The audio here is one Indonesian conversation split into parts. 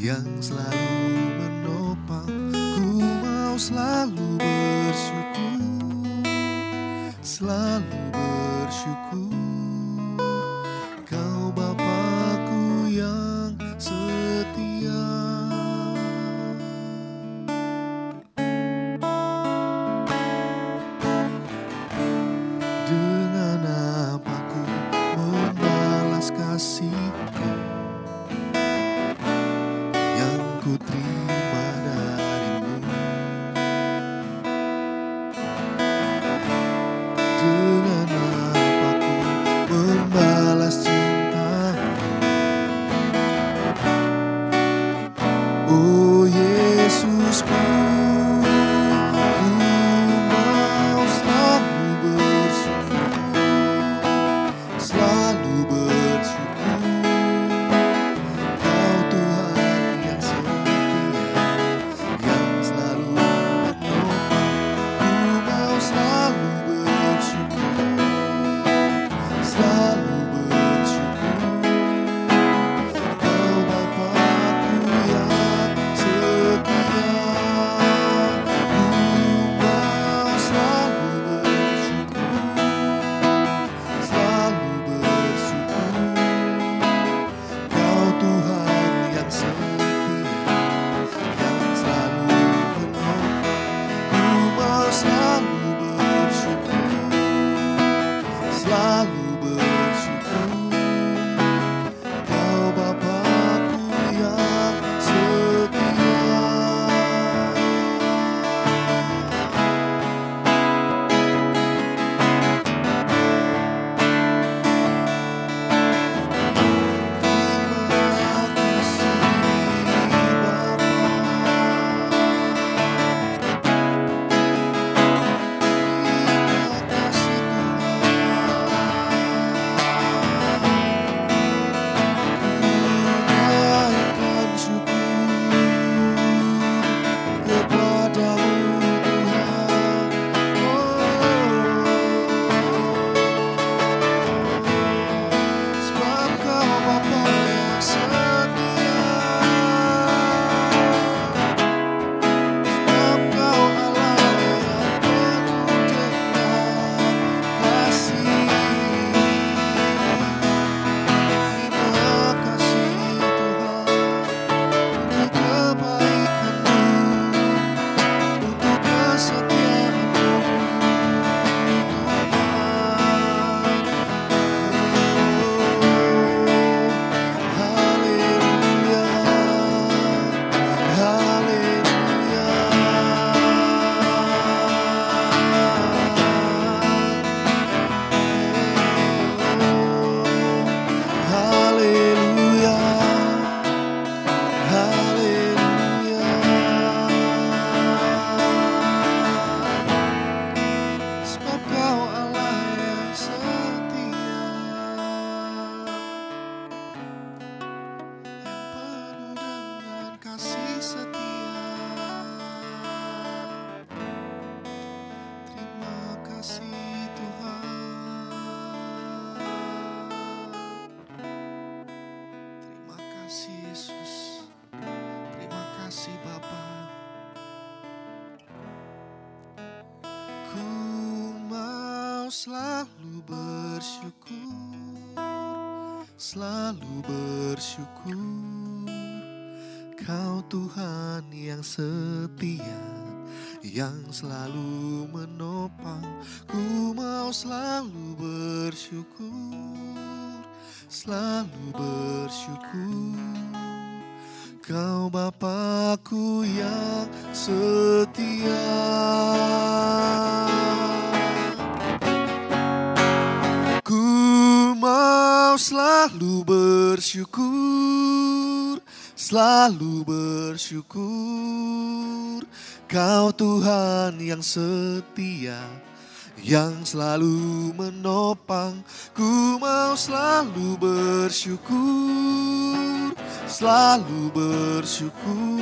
yang selalu menopang. Ku mau selalu bersyukur, selalu bersyukur. Kau Bapakku yang setia. Dengan apa ku membalas kasih-Mu yang ku terima dari-Mu? Dengan apa ku membalas cinta-Mu? Oh Yesusku, ku mau selalu bersyukur, selalu bersyukur. Kau Tuhan yang setia, yang selalu menopang. Ku mau selalu bersyukur, selalu bersyukur. Kau Bapakku yang setia. Ku mau selalu bersyukur, selalu bersyukur. Kau Tuhan yang setia, yang selalu menopang. Ku mau selalu bersyukur, selalu bersyukur. Kau Bapakku yang setia. Selalu bersyukur, selalu bersyukur. Kau Tuhan yang setia, yang selalu menopang. Ku mau selalu bersyukur, selalu bersyukur. Kau Bapakku yang setia. Ku mau selalu bersyukur, selalu bersyukur. Kau Tuhan yang setia, yang selalu menopang. Ku mau selalu bersyukur, selalu bersyukur.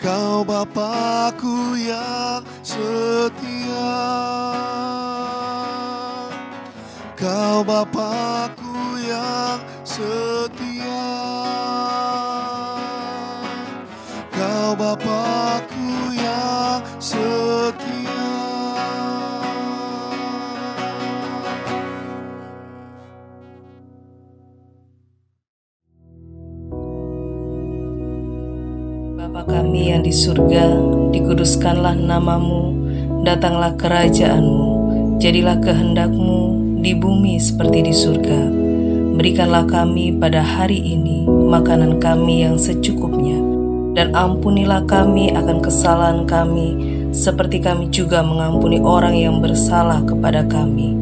Kau Bapakku yang setia. Kau Bapakku yang setia. Bapa kami yang di surga, dikuduskanlah namamu, datanglah kerajaan-Mu, jadilah kehendak-Mu di bumi seperti di surga. Berikanlah kami pada hari ini makanan kami yang secukupnya, dan ampunilah kami akan kesalahan kami, seperti kami juga mengampuni orang yang bersalah kepada kami.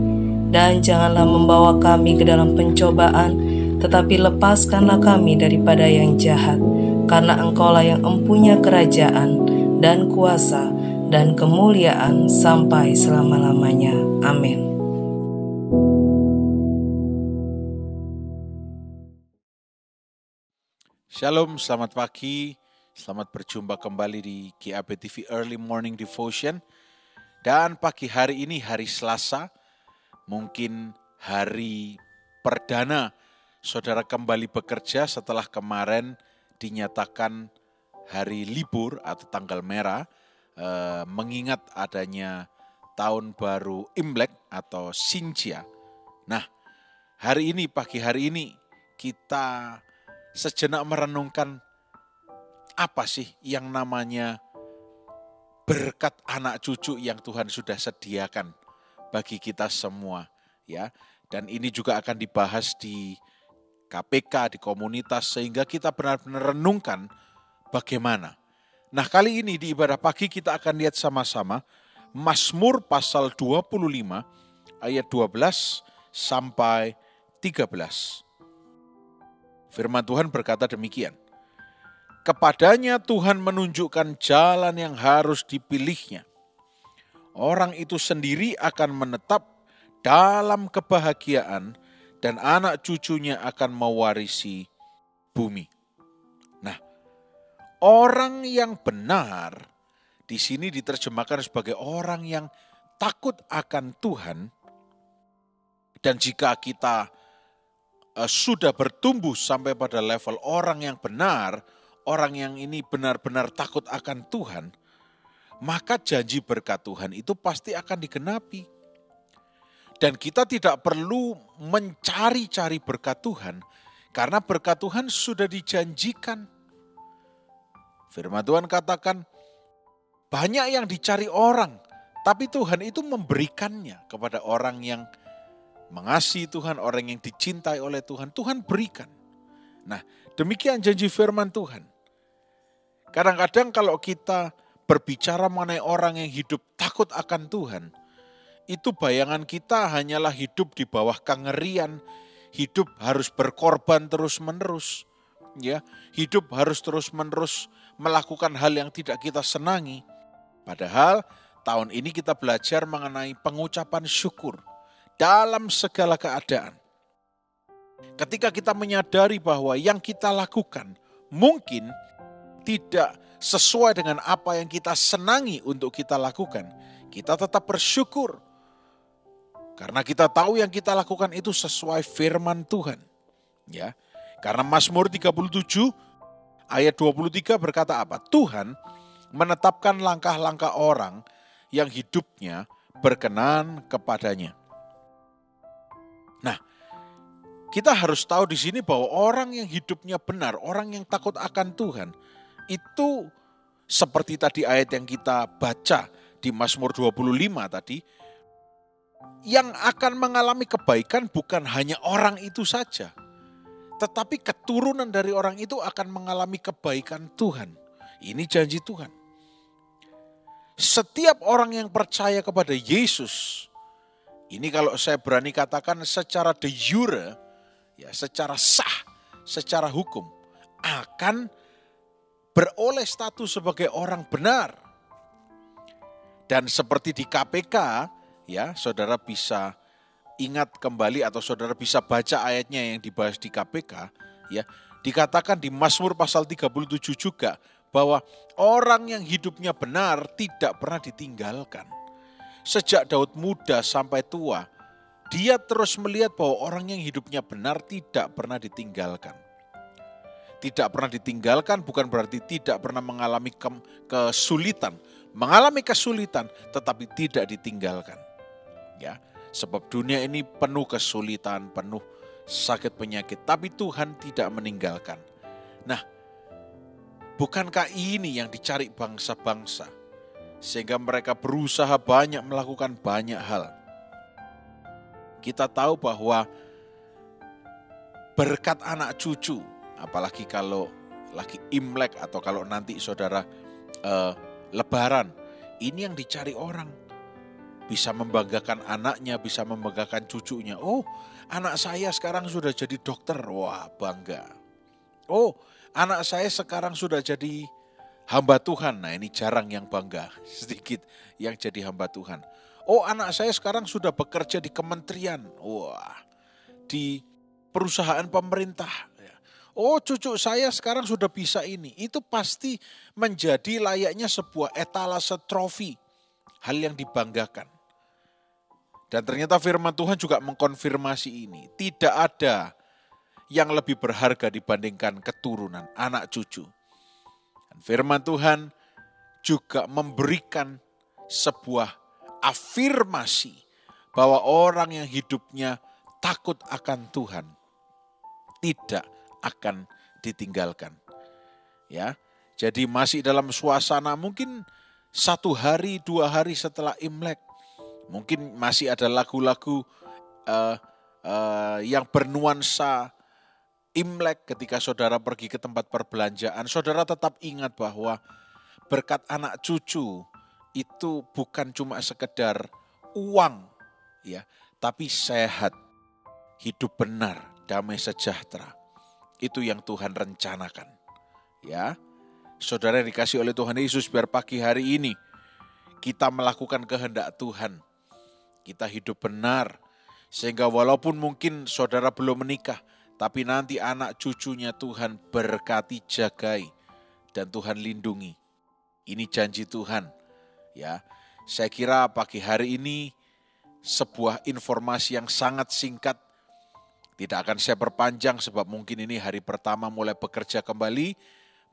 Dan janganlah membawa kami ke dalam pencobaan, tetapi lepaskanlah kami daripada yang jahat. Karena Engkaulah yang empunya kerajaan dan kuasa dan kemuliaan sampai selama-lamanya. Amin. Shalom, selamat pagi. Selamat berjumpa kembali di GAB TV Early Morning Devotion. Dan pagi hari ini hari Selasa, mungkin hari perdana saudara kembali bekerja setelah kemarin dinyatakan hari libur atau tanggal merah, mengingat adanya tahun baru Imlek atau Xinjia. Nah, pagi hari ini kita sejenak merenungkan apa sih yang namanya berkat anak cucu yang Tuhan sudah sediakan bagi kita semua, ya. Dan ini juga akan dibahas di KPK, di komunitas, sehingga kita benar-benar renungkan bagaimana. Nah, kali ini di ibadah pagi kita akan lihat sama-sama Mazmur pasal 25 ayat 12 sampai 13. Firman Tuhan berkata demikian. Kepadanya Tuhan menunjukkan jalan yang harus dipilihnya. Orang itu sendiri akan menetap dalam kebahagiaan dan anak cucunya akan mewarisi bumi. Nah, orang yang benar di sini diterjemahkan sebagai orang yang takut akan Tuhan. Dan jika kita sudah bertumbuh sampai pada level orang yang benar, orang yang ini benar-benar takut akan Tuhan, maka janji berkat Tuhan itu pasti akan digenapi. Dan kita tidak perlu mencari-cari berkat Tuhan, karena berkat Tuhan sudah dijanjikan. Firman Tuhan katakan, banyak yang dicari orang, tapi Tuhan itu memberikannya kepada orang yang mengasihi Tuhan, orang yang dicintai oleh Tuhan, Tuhan berikan. Nah, demikian janji firman Tuhan. Kadang-kadang kalau kita berbicara mengenai orang yang hidup takut akan Tuhan, itu bayangan kita hanyalah hidup di bawah kengerian, hidup harus berkorban terus-menerus, ya, hidup harus terus-menerus melakukan hal yang tidak kita senangi. Padahal tahun ini kita belajar mengenai pengucapan syukur dalam segala keadaan. Ketika kita menyadari bahwa yang kita lakukan mungkin tidak sesuai dengan apa yang kita senangi untuk kita lakukan, kita tetap bersyukur. Karena kita tahu yang kita lakukan itu sesuai firman Tuhan. Ya. Karena Mazmur 37 ayat 23 berkata apa? Tuhan menetapkan langkah-langkah orang yang hidupnya berkenan kepadanya. Nah, kita harus tahu di sini bahwa orang yang hidupnya benar, orang yang takut akan Tuhan, itu seperti tadi ayat yang kita baca di Mazmur 25 tadi, yang akan mengalami kebaikan bukan hanya orang itu saja, tetapi keturunan dari orang itu akan mengalami kebaikan Tuhan. Ini janji Tuhan. Setiap orang yang percaya kepada Yesus, ini kalau saya berani katakan secara de jure, ya, secara sah, secara hukum, akan beroleh status sebagai orang benar. Dan seperti di KPK, ya, saudara bisa ingat kembali atau saudara bisa baca ayatnya yang dibahas di KPK, ya, dikatakan di Mazmur pasal 37 juga bahwa orang yang hidupnya benar tidak pernah ditinggalkan. Sejak Daud muda sampai tua, dia terus melihat bahwa orang yang hidupnya benar tidak pernah ditinggalkan. Tidak pernah ditinggalkan bukan berarti tidak pernah mengalami kesulitan. Mengalami kesulitan tetapi tidak ditinggalkan. Ya, sebab dunia ini penuh kesulitan, penuh sakit penyakit, tapi Tuhan tidak meninggalkan. Nah, Bukankah ini yang dicari bangsa-bangsa? Sehingga mereka berusaha banyak melakukan banyak hal. Kita tahu bahwa berkat anak cucu, apalagi kalau lagi Imlek atau kalau nanti saudara Lebaran, ini yang dicari orang. Bisa membanggakan anaknya, bisa membanggakan cucunya. Oh, anak saya sekarang sudah jadi dokter, wah bangga. Oh, anak saya sekarang sudah jadi hamba Tuhan, nah ini jarang yang bangga, sedikit yang jadi hamba Tuhan. Oh, anak saya sekarang sudah bekerja di kementerian, wah, di perusahaan pemerintah. Oh, cucu saya sekarang sudah bisa ini. Itu pasti menjadi layaknya sebuah etalase trofi, hal yang dibanggakan. Dan ternyata firman Tuhan juga mengkonfirmasi ini. Tidak ada yang lebih berharga dibandingkan keturunan, anak cucu. Dan firman Tuhan juga memberikan sebuah afirmasi bahwa orang yang hidupnya takut akan Tuhan tidak akan ditinggalkan. Ya, jadi masih dalam suasana mungkin 1 hari, 2 hari setelah Imlek, mungkin masih ada lagu-lagu yang bernuansa Imlek. Ketika saudara pergi ke tempat perbelanjaan, saudara tetap ingat bahwa berkat anak cucu itu bukan cuma sekedar uang, ya, tapi sehat, hidup benar, damai sejahtera. Itu yang Tuhan rencanakan. Ya, saudara yang dikasih oleh Tuhan Yesus, biar pagi hari ini kita melakukan kehendak Tuhan. Kita hidup benar, sehingga walaupun mungkin saudara belum menikah, tapi nanti anak cucunya Tuhan berkati, jagai, dan Tuhan lindungi. Ini janji Tuhan. Ya, saya kira pagi hari ini sebuah informasi yang sangat singkat. Tidak akan saya perpanjang sebab mungkin ini hari pertama mulai bekerja kembali,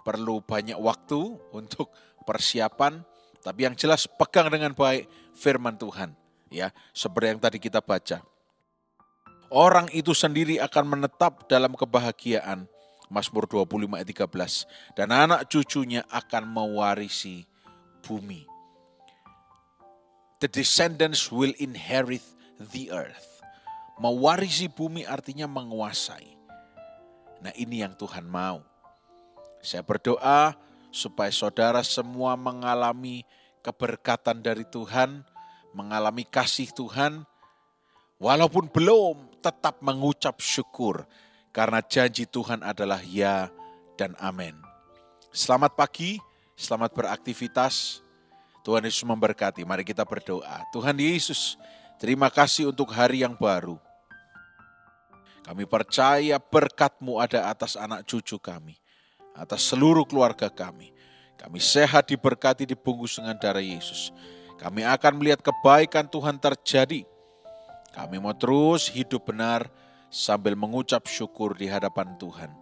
perlu banyak waktu untuk persiapan. Tapi yang jelas pegang dengan baik firman Tuhan. Ya, seperti yang tadi kita baca. Orang itu sendiri akan menetap dalam kebahagiaan. Mazmur 25 ayat 13. Dan anak cucunya akan mewarisi bumi. The descendants will inherit the earth. Mewarisi bumi artinya menguasai. Nah, ini yang Tuhan mau. Saya berdoa supaya saudara semua mengalami keberkatan dari Tuhan, mengalami kasih Tuhan, walaupun belum, tetap mengucap syukur, karena janji Tuhan adalah ya dan amin. Selamat pagi, selamat beraktivitas. Tuhan Yesus memberkati. Mari kita berdoa. Tuhan Yesus, terima kasih untuk hari yang baru. Kami percaya berkat-Mu ada atas anak cucu kami, atas seluruh keluarga kami. Kami sehat, diberkati, dibungkus dengan darah Yesus. Kami akan melihat kebaikan Tuhan terjadi. Kami mau terus hidup benar sambil mengucap syukur di hadapan Tuhan.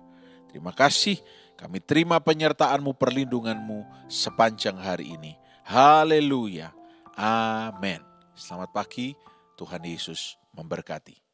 Terima kasih, kami terima penyertaan-Mu, perlindungan-Mu sepanjang hari ini. Haleluya. Amin. Selamat pagi, Tuhan Yesus memberkati.